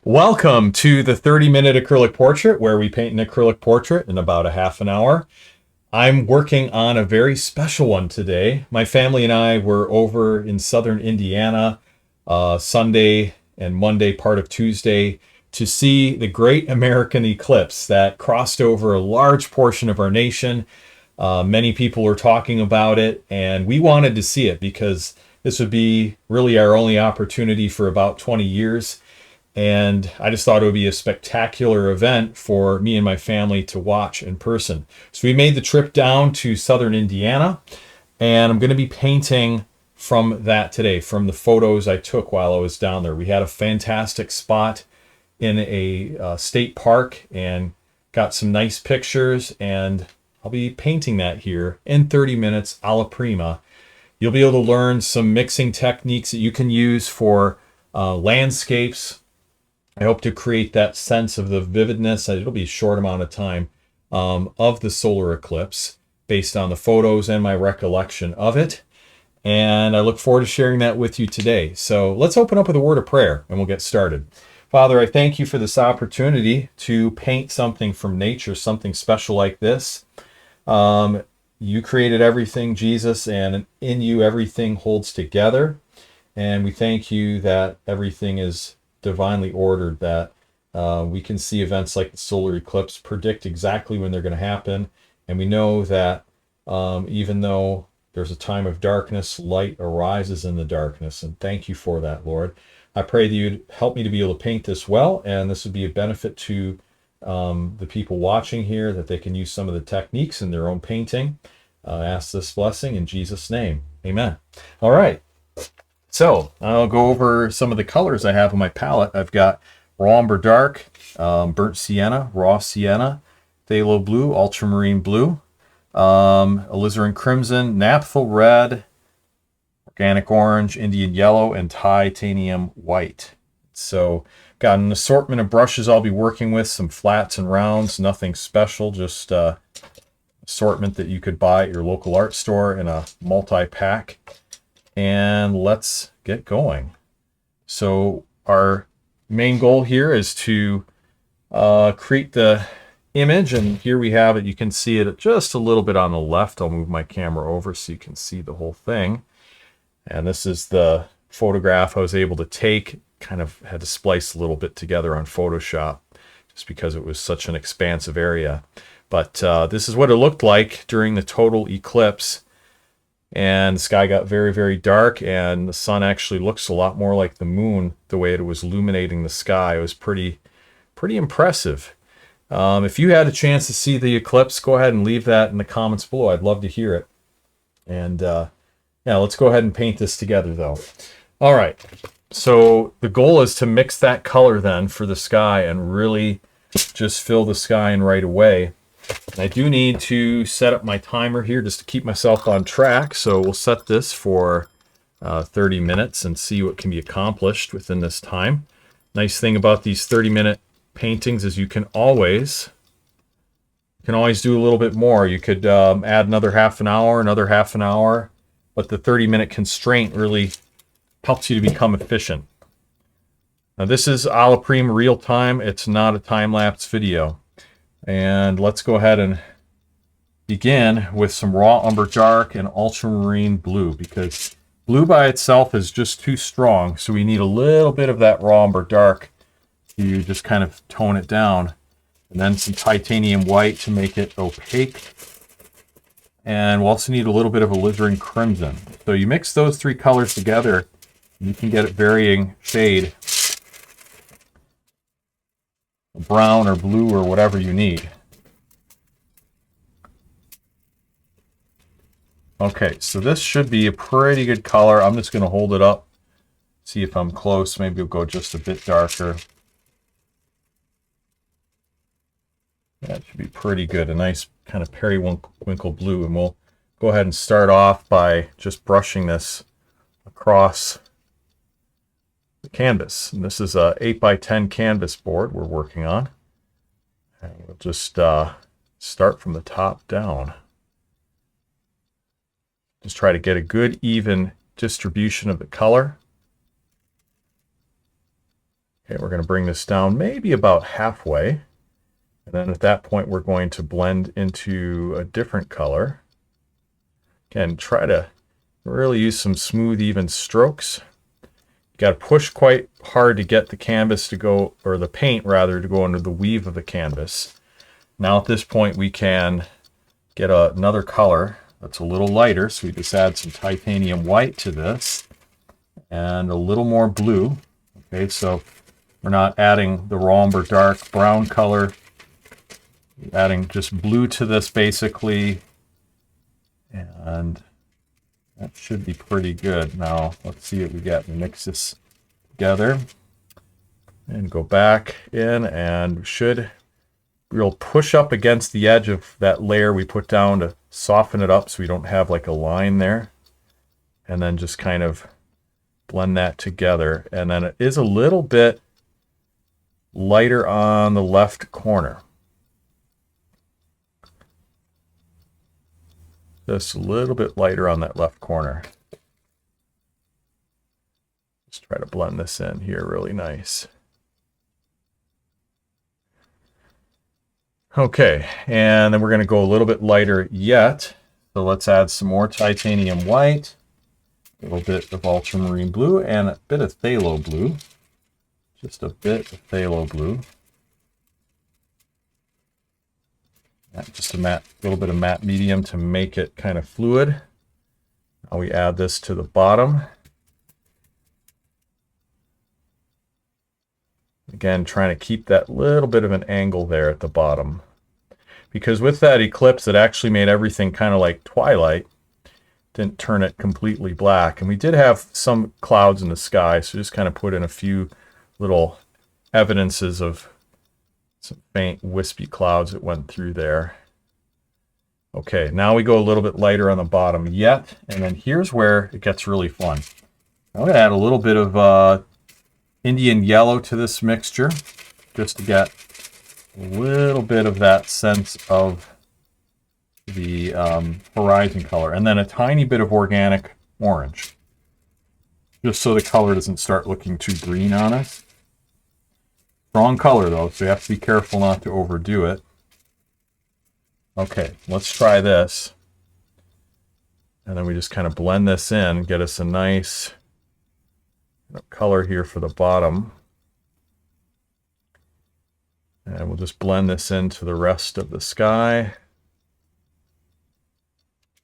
Welcome to the 30-minute acrylic portrait, where we paint an acrylic portrait in about a half an hour. I'm working on a very special one today. My family and I were over in southern Indiana Sunday and Monday, part of Tuesday, to see the great American eclipse that crossed over a large portion of our nation. Many people were talking about it, and we wanted to see it because this would be really our only opportunity for about 20 years. And I just thought it would be a spectacular event for me and my family to watch in person. So we made the trip down to southern Indiana, and I'm going to be painting from that today, from the photos I took while I was down there. We had a fantastic spot in a state park and got some nice pictures, and I'll be painting that here in 30 minutes, alla prima. You'll be able to learn some mixing techniques that you can use for landscapes. I hope to create that sense of the vividness. It'll be a short amount of time of the solar eclipse based on the photos and my recollection of it. And I look forward to sharing that with you today. So let's open up with a word of prayer and we'll get started. Father, I thank you for this opportunity to paint something from nature, something special like this. You created everything, Jesus, and in you everything holds together. And we thank you that everything is divinely ordered, that we can see events like the solar eclipse, predict exactly when they're going to happen. And we know that even though there's a time of darkness, light arises in the darkness. And thank you for that, Lord. I pray that you'd help me to be able to paint this well, and this would be a benefit to the people watching here, that they can use some of the techniques in their own painting. Ask this blessing in Jesus' name. Amen. All right. So I'll go over some of the colors I have on my palette. I've got raw umber dark, burnt sienna, raw sienna, phthalo blue, ultramarine blue, alizarin crimson, naphtha red, organic orange, Indian yellow, and titanium white. So got an assortment of brushes I'll be working with, some flats and rounds, nothing special, just assortment that you could buy at your local art store in a multi-pack. And let's get going. So our main goal here is to create the image, and here we have it. You can see it just a little bit on the left. I'll move my camera over so you can see the whole thing. And this is the photograph I was able to take. Kind of had to splice a little bit together on Photoshop just because it was such an expansive area. But this is what it looked like during the total eclipse. And the sky got very, very dark, and the sun actually looks a lot more like the moon the way it was illuminating the sky. It was pretty impressive. If you had a chance to see the eclipse, go ahead and leave that in the comments below. I'd love to hear it. And yeah, let's go ahead and paint this together though. All right, so the goal is to mix that color then for the sky and really just fill the sky in right away. I do need to set up my timer here just to keep myself on track. So we'll set this for 30 minutes and see what can be accomplished within this time. Nice thing about these 30-minute paintings is you can always do a little bit more. You could add another half an hour, but the 30-minute constraint really helps you to become efficient. Now this is alla prima real time. It's not a time-lapse video. And let's go ahead and begin with some raw umber dark and ultramarine blue, because blue by itself is just too strong. So we need a little bit of that raw umber dark to just kind of tone it down. And then some titanium white to make it opaque. And we'll also need a little bit of alizarin crimson. So you mix those three colors together, and you can get a varying shade. Brown or blue or whatever you need. Okay, so this should be a pretty good color. I'm just going to hold it up, see if I'm close. Maybe we'll go just a bit darker. That should be pretty good. A nice kind of periwinkle blue. And we'll go ahead and start off by just brushing this across the canvas. And this is a 8x10 canvas board we're working on. And we'll just start from the top down. Just try to get a good even distribution of the color. Okay, we're going to bring this down maybe about halfway. And then at that point, we're going to blend into a different color. Again, try to really use some smooth, even strokes. You got to push quite hard to get the canvas to go, or the paint rather, to go under the weave of the canvas. Now at this point, we can get another color that's a little lighter. So we just add some titanium white to this and a little more blue. Okay, so we're not adding the raw umber dark brown color. We're adding just blue to this basically. And that should be pretty good. Now let's see what we get. Mix this together and go back in, and we'll push up against the edge of that layer we put down to soften it up so we don't have like a line there. And then just kind of blend that together. And then it is a little bit lighter on the left corner. Just a little bit lighter on that left corner. Just try to blend this in here really nice. Okay, and then we're going to go a little bit lighter yet. So let's add some more titanium white, a little bit of ultramarine blue, and a bit of phthalo blue. Just a bit of phthalo blue. Just a little bit of matte medium to make it kind of fluid. Now we add this to the bottom. Again, trying to keep that little bit of an angle there at the bottom. Because with that eclipse, it actually made everything kind of like twilight. Didn't turn it completely black. And we did have some clouds in the sky, so just kind of put in a few little evidences of some faint wispy clouds that went through there. Okay, now we go a little bit lighter on the bottom yet, and then here's where it gets really fun. I'm going to add a little bit of Indian yellow to this mixture, just to get a little bit of that sense of the horizon color, and then a tiny bit of organic orange, just so the color doesn't start looking too green on us. Strong color though, so you have to be careful not to overdo it. Okay, let's try this. And then we just kind of blend this in, get us a nice color here for the bottom. And we'll just blend this into the rest of the sky.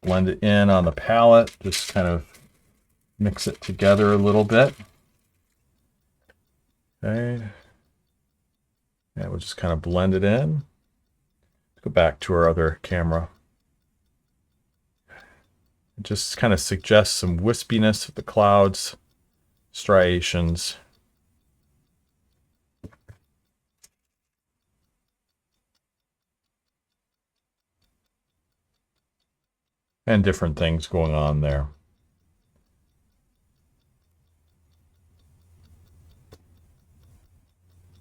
Blend it in on the palette, just kind of mix it together a little bit. Okay. And we'll just kind of blend it in. Let's go back to our other camera. It just kind of suggests some wispiness of the clouds, striations. And different things going on there.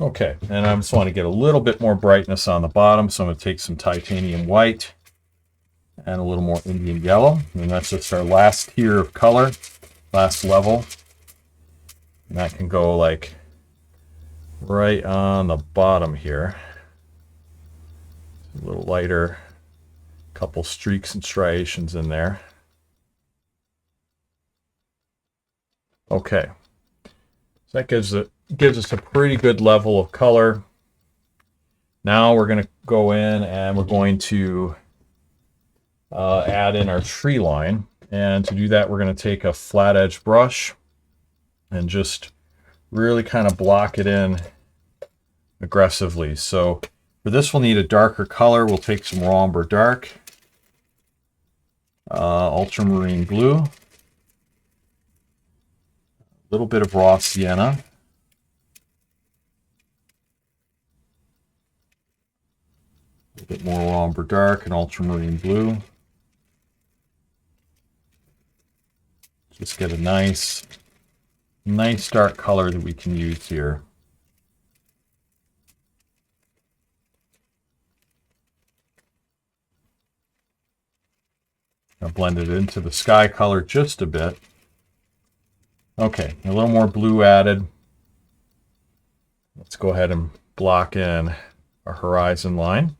Okay, and I just want to get a little bit more brightness on the bottom, so I'm going to take some titanium white and a little more Indian yellow, and that's just our last tier of color, last level. And that can go like right on the bottom here. A little lighter, couple streaks and striations in there. Okay, so that gives us a pretty good level of color. Now we're going to go in and we're going to add in our tree line. And to do that, we're going to take a flat edge brush and just really kind of block it in aggressively. So for this, we'll need a darker color. We'll take some raw umber dark, ultramarine blue, a little bit of raw sienna, a bit more raw umber dark and ultramarine blue. Just get a nice dark color that we can use here. I'll blend it into the sky color just a bit. Okay, a little more blue added. Let's go ahead and block in a horizon line.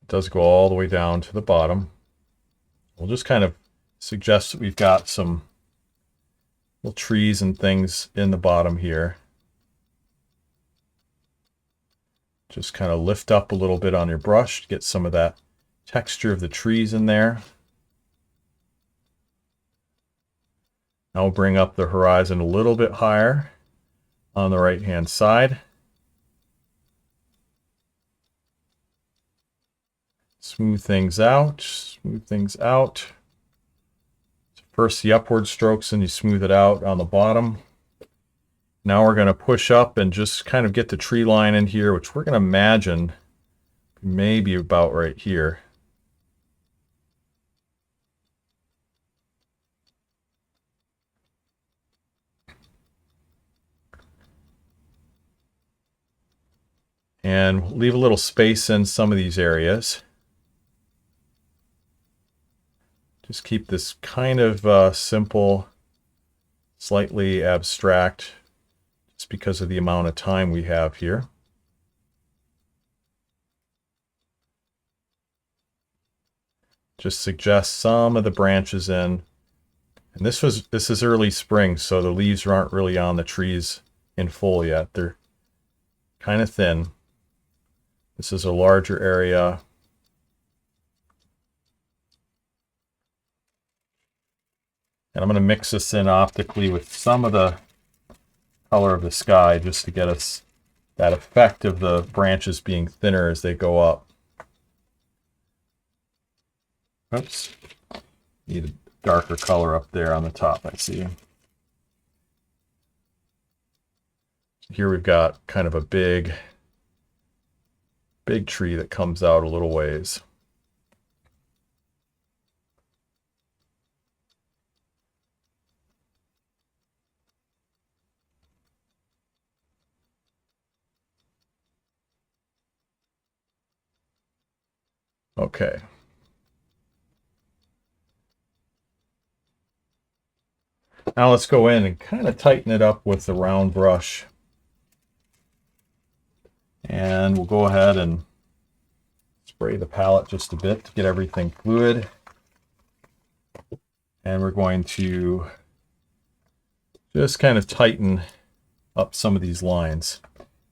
It does go all the way down to the bottom. We'll just kind of suggest that we've got some little trees and things in the bottom here. Just kind of lift up a little bit on your brush to get some of that texture of the trees in there. Now we'll bring up the horizon a little bit higher on the right hand side. Smooth things out, smooth things out. First the upward strokes and you smooth it out on the bottom. Now we're going to push up and just kind of get the tree line in here, which we're going to imagine maybe about right here. And leave a little space in some of these areas. Just keep this kind of simple, slightly abstract, just because of the amount of time we have here. Just suggest some of the branches in. And this is early spring, so the leaves aren't really on the trees in full yet. They're kind of thin. This is a larger area. And I'm going to mix this in optically with some of the color of the sky just to get us that effect of the branches being thinner as they go up. Oops. Need a darker color up there on the top, I see. Here we've got kind of a big tree that comes out a little ways. Okay. Now let's go in and kind of tighten it up with the round brush. And we'll go ahead and spray the palette just a bit to get everything fluid. And we're going to just kind of tighten up some of these lines.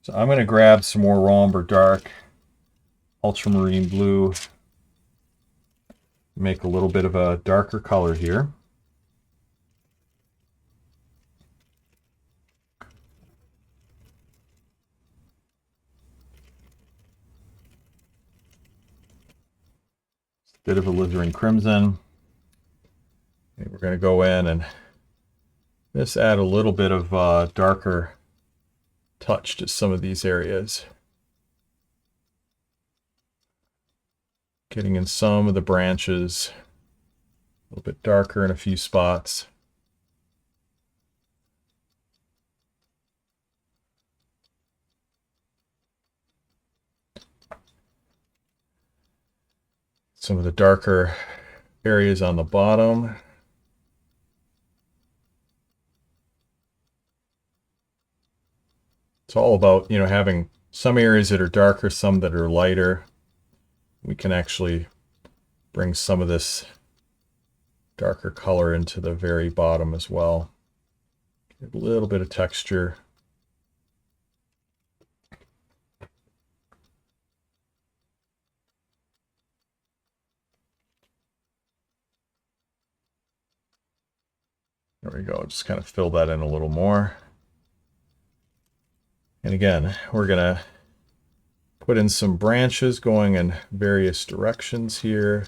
So I'm going to grab some more raw umber dark, ultramarine blue, make a little bit of a darker color here. Bit of alizarin crimson. And we're going to go in and just add a little bit of darker touch to some of these areas. Getting in some of the branches, a little bit darker in a few spots. Some of the darker areas on the bottom. It's all about, having some areas that are darker, some that are lighter. We can actually bring some of this darker color into the very bottom as well. Get a little bit of texture. There we go. Just kind of fill that in a little more. And again, we're going to put in some branches going in various directions here.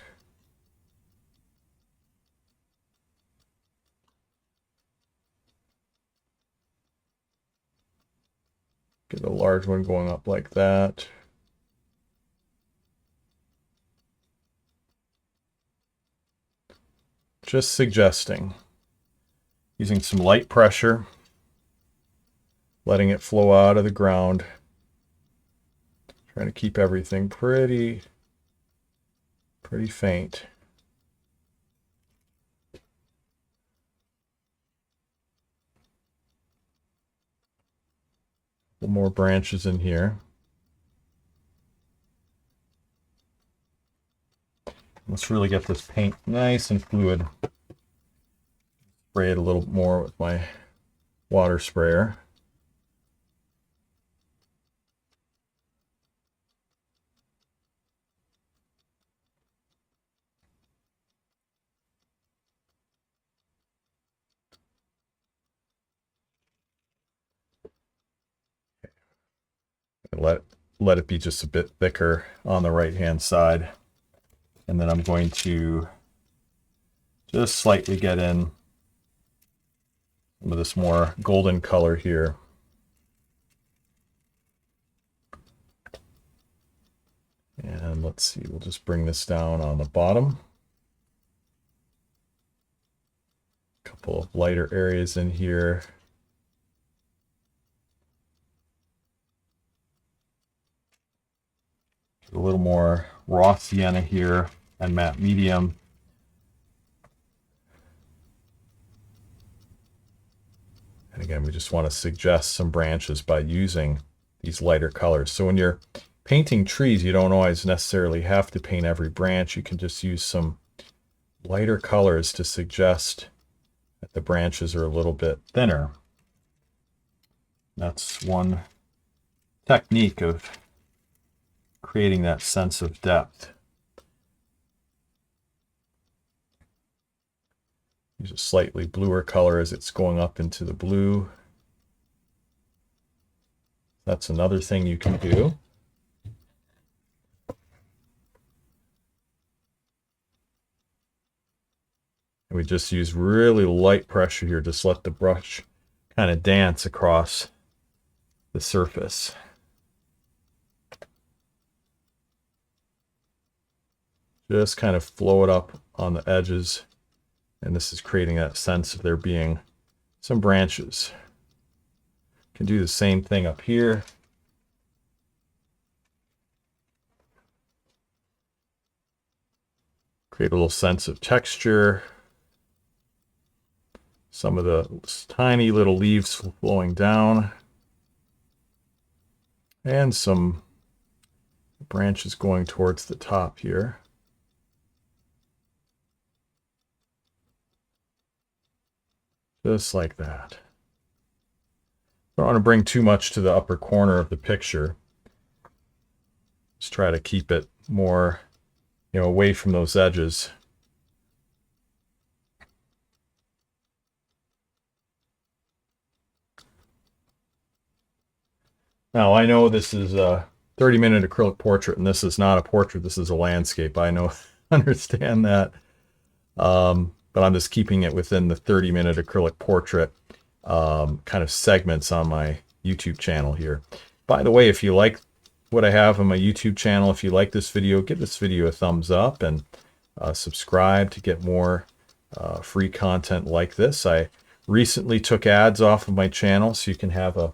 Get a large one going up like that. Just suggesting. Using some light pressure. Letting it flow out of the ground. Trying to keep everything pretty pretty faint. A couple more branches in here. Let's really get this paint nice and fluid. Spray it a little more with my water sprayer. Let it be just a bit thicker on the right hand side, and then I'm going to just slightly get in some of this more golden color here. And let's see, we'll just bring this down on the bottom. A couple of lighter areas in here. A little more raw sienna here and matte medium. And again, we just want to suggest some branches by using these lighter colors. So when you're painting trees, you don't always necessarily have to paint every branch. You can just use some lighter colors to suggest that the branches are a little bit thinner. That's one technique of creating that sense of depth. Use a slightly bluer color as it's going up into the blue. That's another thing you can do. And we just use really light pressure here, just let the brush kind of dance across the surface. Just kind of flow it up on the edges, and this is creating that sense of there being some branches. Can do the same thing up here. Create a little sense of texture. Some of the tiny little leaves flowing down, and some branches going towards the top here. Just like that. Don't want to bring too much to the upper corner of the picture. Just try to keep it more, away from those edges. Now, I know this is a 30-minute acrylic portrait, and this is not a portrait, this is a landscape. I know, understand that. But I'm just keeping it within the 30-minute acrylic portrait kind of segments on my YouTube channel here. By the way, if you like what I have on my YouTube channel, if you like this video, give this video a thumbs up and subscribe to get more free content like this. I recently took ads off of my channel, so you can have a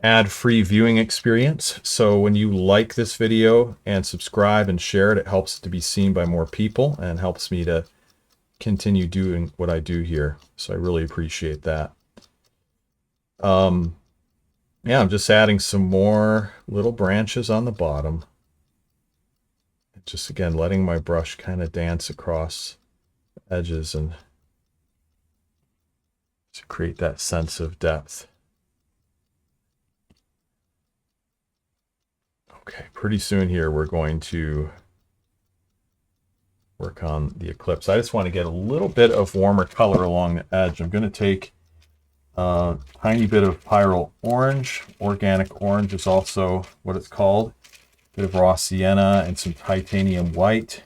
ad-free viewing experience. So when you like this video and subscribe and share it, it helps it to be seen by more people and helps me to continue doing what I do here. So I really appreciate that. Yeah, I'm just adding some more little branches on the bottom. Just again, letting my brush kind of dance across the edges and to create that sense of depth. Okay, pretty soon here we're going to work on the Eclipse. I just want to get a little bit of warmer color along the edge. I'm going to take a tiny bit of pyrrole orange. Organic orange is also what it's called. A bit of raw sienna and some titanium white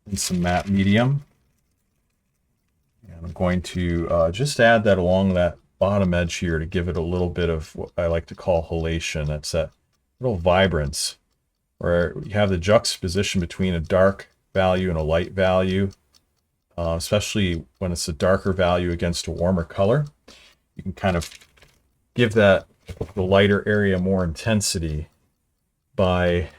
and some matte medium. And I'm going to just add that along that bottom edge here to give it a little bit of what I like to call halation. That's that little vibrance, where you have the juxtaposition between a dark value and a light value, especially when it's a darker value against a warmer color. You can kind of give that the lighter area more intensity by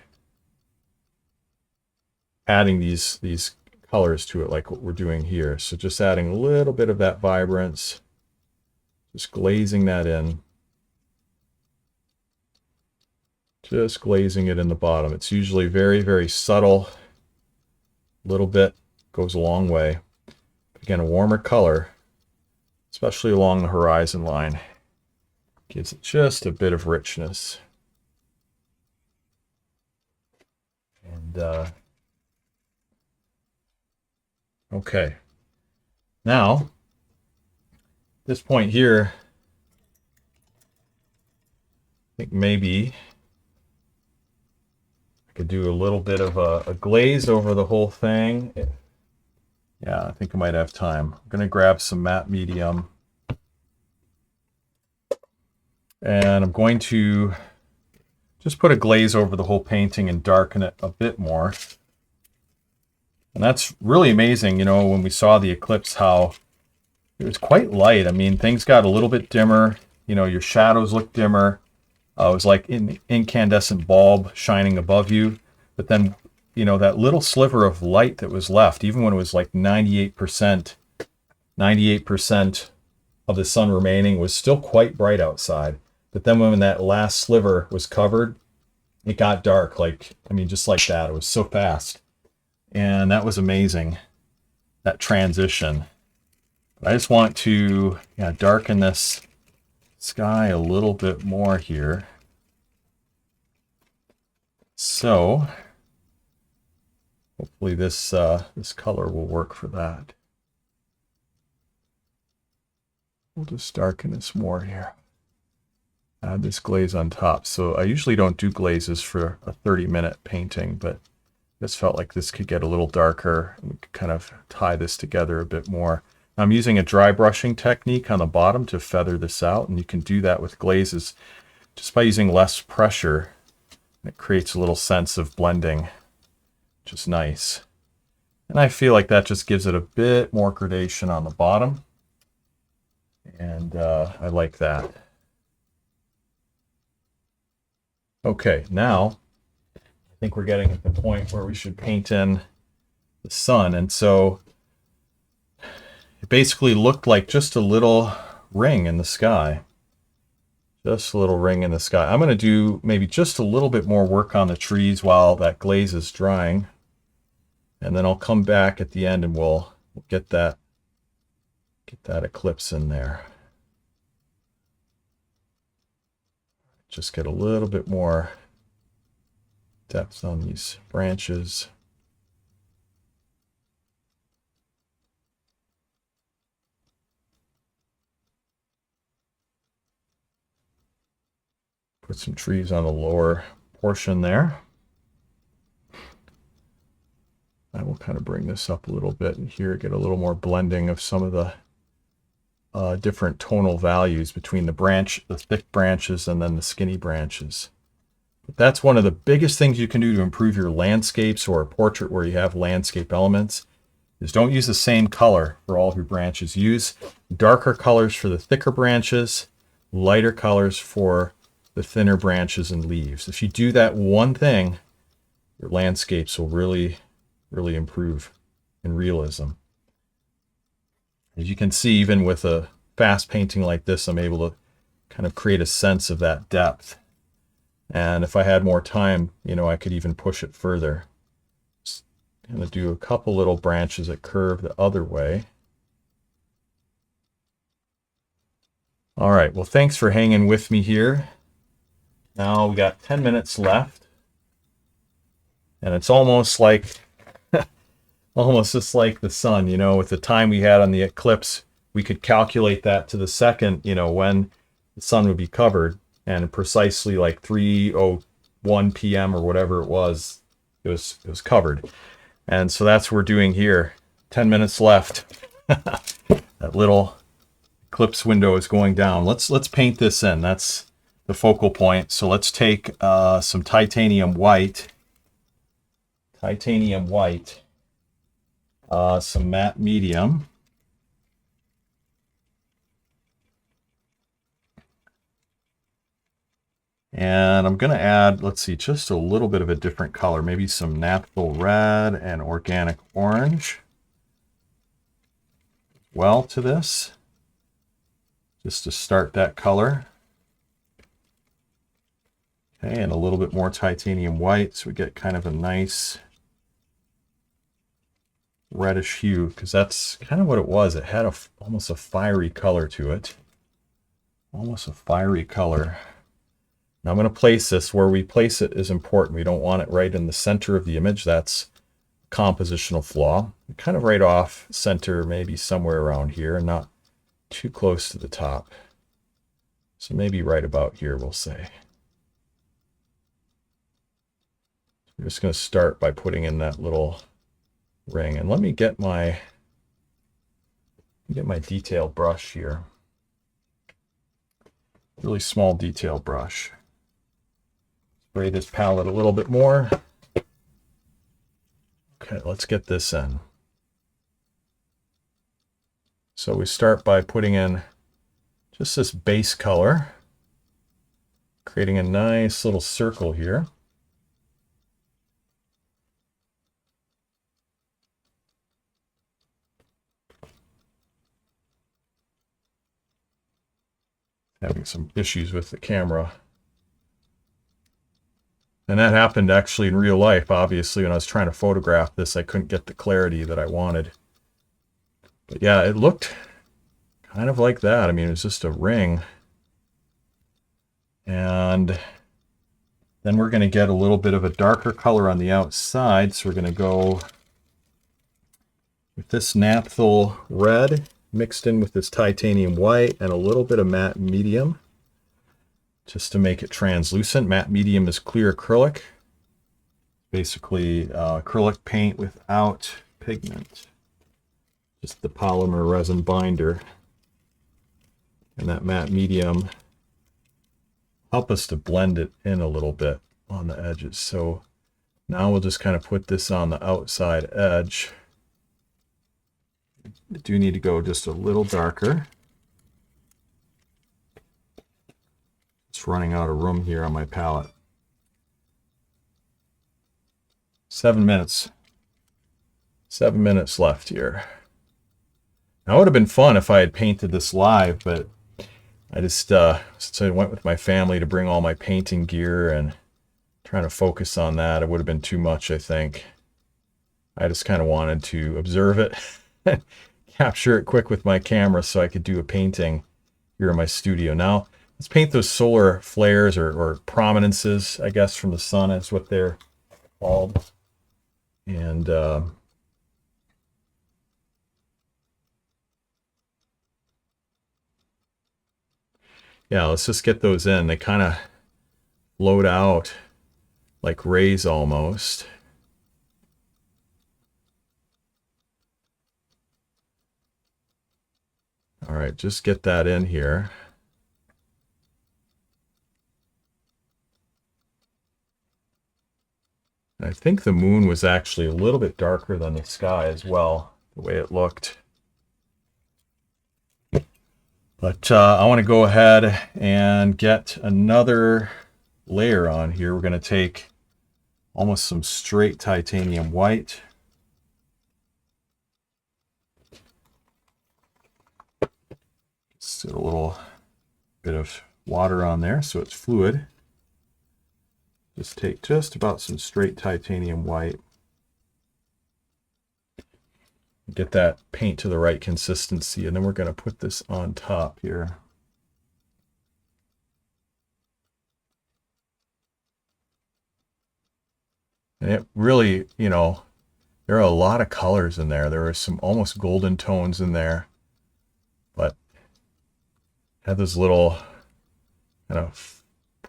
adding these colors to it like what we're doing here. So just adding a little bit of that vibrance, just glazing that in. Just glazing it in the bottom. It's usually very, very subtle. A little bit goes a long way. Again, a warmer color, especially along the horizon line, gives it just a bit of richness. And okay, now at this point here, I think maybe I could do a little bit of a glaze over the whole thing. Yeah, I think I might have time. I'm going to grab some matte medium. And I'm going to just put a glaze over the whole painting and darken it a bit more. And that's really amazing, you know, when we saw the eclipse, how it was quite light. I mean, things got a little bit dimmer. You know, your shadows look dimmer. It was like an incandescent bulb shining above you. But then, you know, that little sliver of light that was left, even when it was like 98% of the sun remaining, was still quite bright outside. But then when that last sliver was covered, it got dark. Like, I mean, just like that. It was so fast. And that was amazing, that transition. But I just want to darken this sky a little bit more here. So hopefully this color will work for that. We'll just darken this more here. Add this glaze on top. So I usually don't do glazes for a 30-minute painting, but this felt like this could get a little darker, and we could kind of tie this together a bit more. I'm using a dry brushing technique on the bottom to feather this out, and you can do that with glazes just by using less pressure. It creates a little sense of blending, which is nice. And I feel like that just gives it a bit more gradation on the bottom, and I like that. Okay, now I think we're getting at the point where we should paint in the sun. And so it basically looked like just a little ring in the sky. Just a little ring in the sky. I'm going to do maybe just a little bit more work on the trees while that glaze is drying. And then I'll come back at the end and we'll get that eclipse in there. Just get a little bit more depth on these branches. Put some trees on the lower portion there. I will kind of bring this up a little bit and here get a little more blending of some of the different tonal values between the thick branches and then the skinny branches. But that's one of the biggest things you can do to improve your landscapes or a portrait where you have landscape elements, is don't use the same color for all of your branches. Use darker colors for the thicker branches, lighter colors for the thinner branches and leaves. If you do that one thing, your landscapes will really improve in realism. As you can see, even with a fast painting like this, I'm able to kind of create a sense of that depth. And if I had more time, you know, I could even push it further. Just going to do a couple little branches that curve the other way. All right, well, thanks for hanging with me here. Now we got 10 minutes left. And it's almost like almost just like the sun, you know, with the time we had on the eclipse, we could calculate that to the second, you know, when the sun would be covered, and precisely like 3:01 p.m. or whatever it was covered. And so that's what we're doing here. 10 minutes left. That little eclipse window is going down. Let's paint this in. That's the focal point. So let's take some titanium white. Some matte medium. And I'm going to add, let's see, just a little bit of a different color, maybe some natural red and organic orange well to this, just to start that color. Okay, and a little bit more titanium white, so we get kind of a nice reddish hue, because that's kind of what it was. It had almost a fiery color to it. Almost a fiery color. Now I'm going to place this. Where we place it is important. We don't want it right in the center of the image. That's a compositional flaw. Kind of right off center, maybe somewhere around here, and not too close to the top. So maybe right about here, we'll say. I'm just going to start by putting in that little ring. And let me get my detail brush here. Really small detail brush. Spray this palette a little bit more. Okay, let's get this in. So we start by putting in just this base color, creating a nice little circle here. Having some issues with the camera. And that happened actually in real life. Obviously, when I was trying to photograph this, I couldn't get the clarity that I wanted. But yeah, it looked kind of like that. I mean, it was just a ring. And then we're going to get a little bit of a darker color on the outside. So we're going to go with this naphtha red mixed in with this titanium white and a little bit of matte medium, just to make it translucent. Matte medium is clear acrylic. Basically acrylic paint without pigment. Just the polymer resin binder. And that matte medium help us to blend it in a little bit on the edges. So now we'll just kind of put this on the outside edge. I do need to go just a little darker. It's running out of room here on my palette. 7 minutes. 7 minutes left here. Now, it would have been fun if I had painted this live, but I just since I went with my family to bring all my painting gear and trying to focus on that, it would have been too much, I think. I just kind of wanted to observe it, capture it quick with my camera so I could do a painting here in my studio. Now, let's paint those solar flares or prominences, I guess, from the sun. Is what they're called. And yeah, let's just get those in. They kind of float out like rays almost. All right, just get that in here. And I think the moon was actually a little bit darker than the sky as well, the way it looked. But I want to go ahead and get another layer on here. We're going to take almost some straight titanium white. Just a little bit of water on there so it's fluid. Just take just about some straight titanium white. Get that paint to the right consistency, and then we're going to put this on top here. And it really, you know, there are a lot of colors in there. There are some almost golden tones in there, but have those little kind of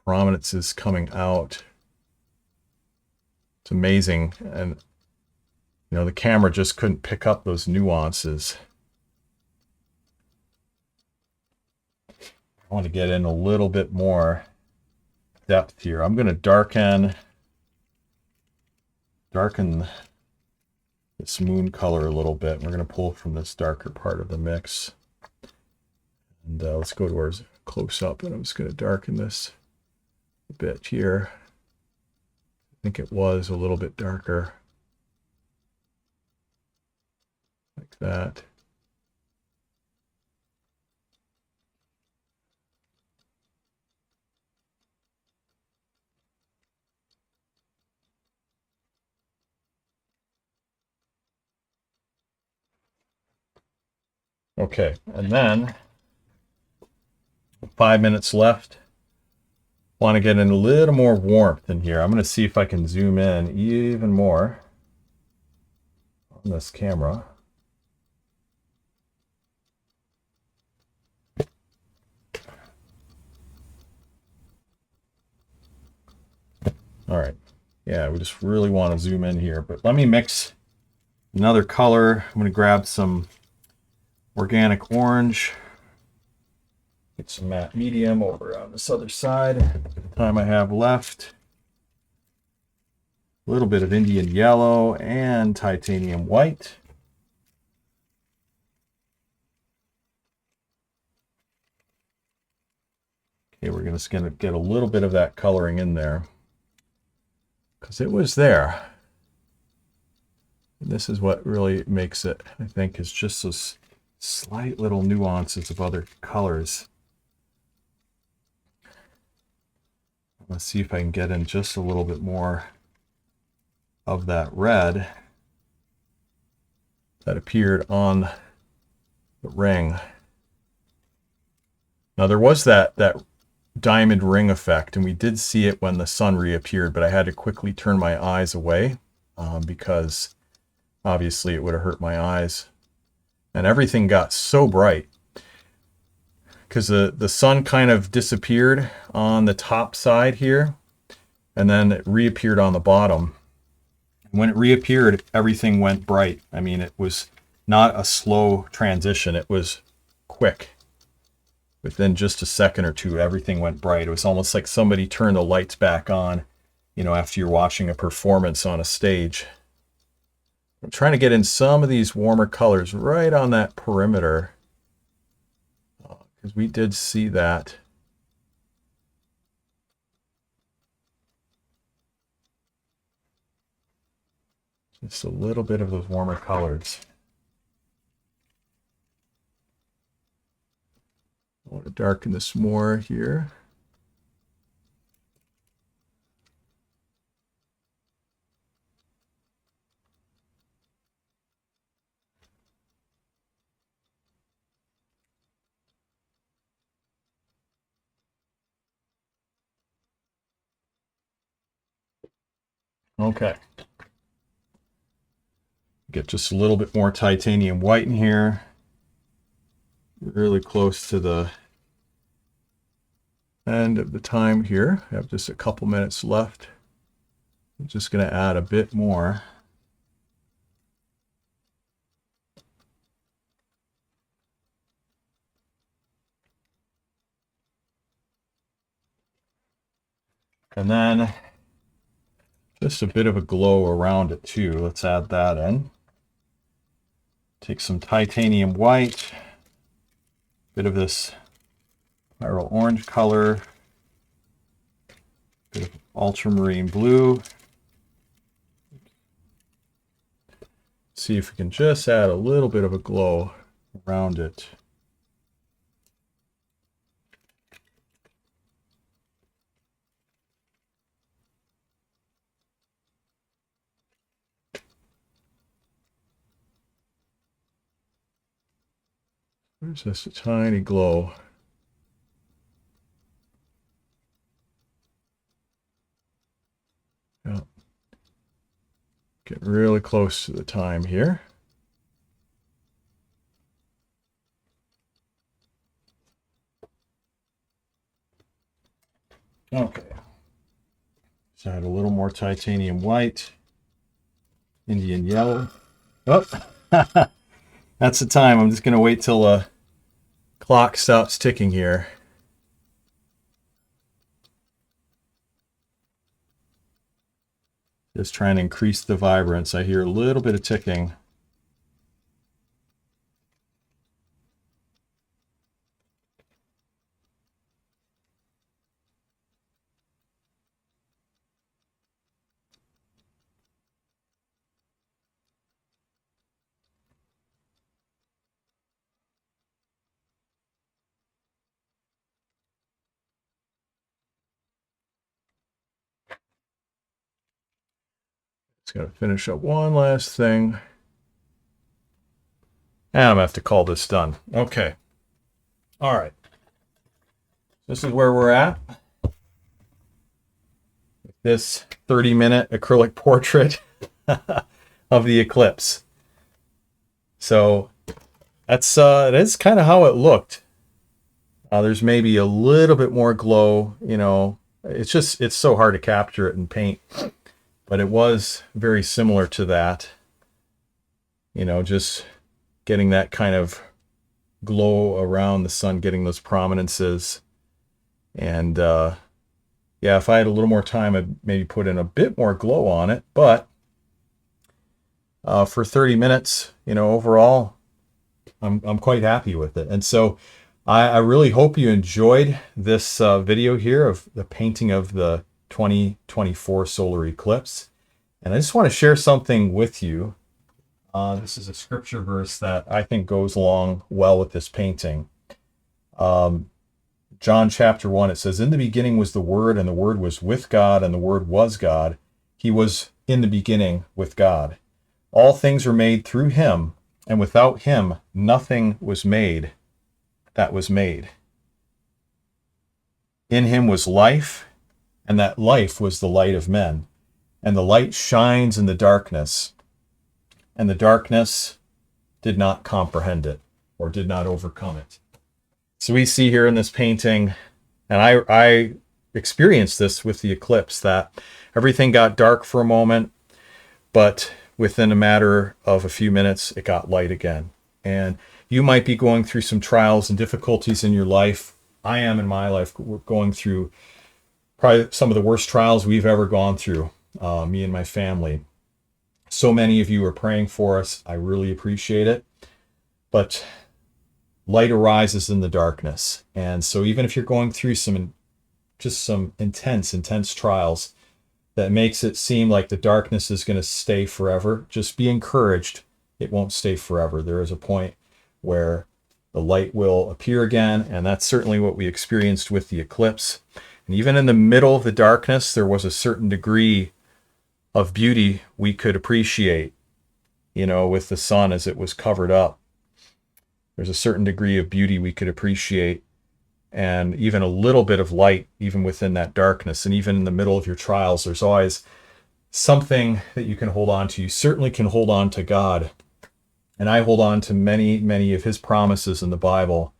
prominences coming out. It's amazing. And you know, the camera just couldn't pick up those nuances. I want to get in a little bit more depth here. I'm going to darken this moon color a little bit. We're going to pull from this darker part of the mix. And let's go to our close up, and I'm just going to darken this a bit here. I think it was a little bit darker. Like that. Okay, and then 5 minutes left. Want to get in a little more warmth in here. I'm going to see if I can zoom in even more on this camera. All right. Yeah, we just really want to zoom in here, but let me mix another color. I'm going to grab some organic orange. Get some matte medium over on this other side. The time I have left. A little bit of Indian yellow and titanium white. Okay, we're just going to get a little bit of that coloring in there because it was there. And this is what really makes it, I think, is just those slight little nuances of other colors. Let's see if I can get in just a little bit more of that red that appeared on the ring. Now there was that diamond ring effect, and we did see it when the sun reappeared, but I had to quickly turn my eyes away because obviously it would have hurt my eyes. And everything got so bright because the sun kind of disappeared on the top side here, and then it reappeared on the bottom. When it reappeared, everything went bright. I mean, it was not a slow transition. It was quick. Within just a second or two, everything went bright. It was almost like somebody turned the lights back on, you know, after you're watching a performance on a stage. I'm trying to get in some of these warmer colors right on that perimeter, because we did see that. Just a little bit of those warmer colors. I want to darken this more here. Okay. Get just a little bit more titanium white in here. Really close to the end of the time here. I have just a couple minutes left. I'm just going to add a bit more. And then just a bit of a glow around it too. Let's add that in. Take some titanium white, bit of this spiral orange color, bit of ultramarine blue. See if we can just add a little bit of a glow around it. There's just a tiny glow. Yeah. Getting really close to the time here. Okay. So add a little more titanium white, Indian yellow. Oh, that's the time. I'm just going to wait till the clock stops ticking here. Just trying to increase the vibrance. I hear a little bit of ticking. Just going to finish up one last thing. And I'm going to have to call this done. Okay. All right. This is where we're at. This 30-minute acrylic portrait of the Eclipse. So that's it is kind of how it looked. There's maybe a little bit more glow, you know. It's so hard to capture it in paint, but it was very similar to that. You know, just getting that kind of glow around the sun, getting those prominences. And yeah, if I had a little more time, I'd maybe put in a bit more glow on it. But for 30 minutes, you know, overall, I'm quite happy with it. And so I really hope you enjoyed this video here of the painting of the 2024 solar eclipse. And I just want to share something with you. This is a scripture verse that I think goes along well with this painting. John chapter 1, it says, "In the beginning was the Word, and the Word was with God, and the Word was God. He was in the beginning with God. All things were made through him, and without him nothing was made that was made. In him was life, and that life was the light of men. And the light shines in the darkness, and the darkness did not comprehend it," or did not overcome it. So we see here in this painting, and I experienced this with the eclipse, that everything got dark for a moment, but within a matter of a few minutes, it got light again. And you might be going through some trials and difficulties in your life. I am in my life. We're going through probably some of the worst trials we've ever gone through, me and my family. So many of you are praying for us. I really appreciate it. But light arises in the darkness. And so even if you're going through some intense trials that makes it seem like the darkness is going to stay forever, just be encouraged. It won't stay forever. There is a point where the light will appear again, and that's certainly what we experienced with the eclipse. And even in the middle of the darkness, there was a certain degree of beauty we could appreciate, you know, with the sun as it was covered up. There's a certain degree of beauty we could appreciate, and even a little bit of light, even within that darkness. And even in the middle of your trials, there's always something that you can hold on to. You certainly can hold on to God. And I hold on to many of his promises in the Bible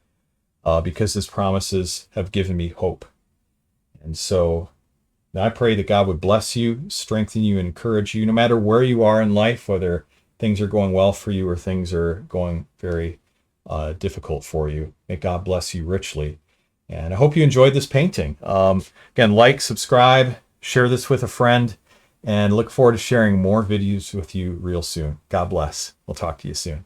because his promises have given me hope. And so I pray that God would bless you, strengthen you, and encourage you, no matter where you are in life, whether things are going well for you or things are going very difficult for you. May God bless you richly. And I hope you enjoyed this painting. Again, like, subscribe, share this with a friend, and look forward to sharing more videos with you real soon. God bless. We'll talk to you soon.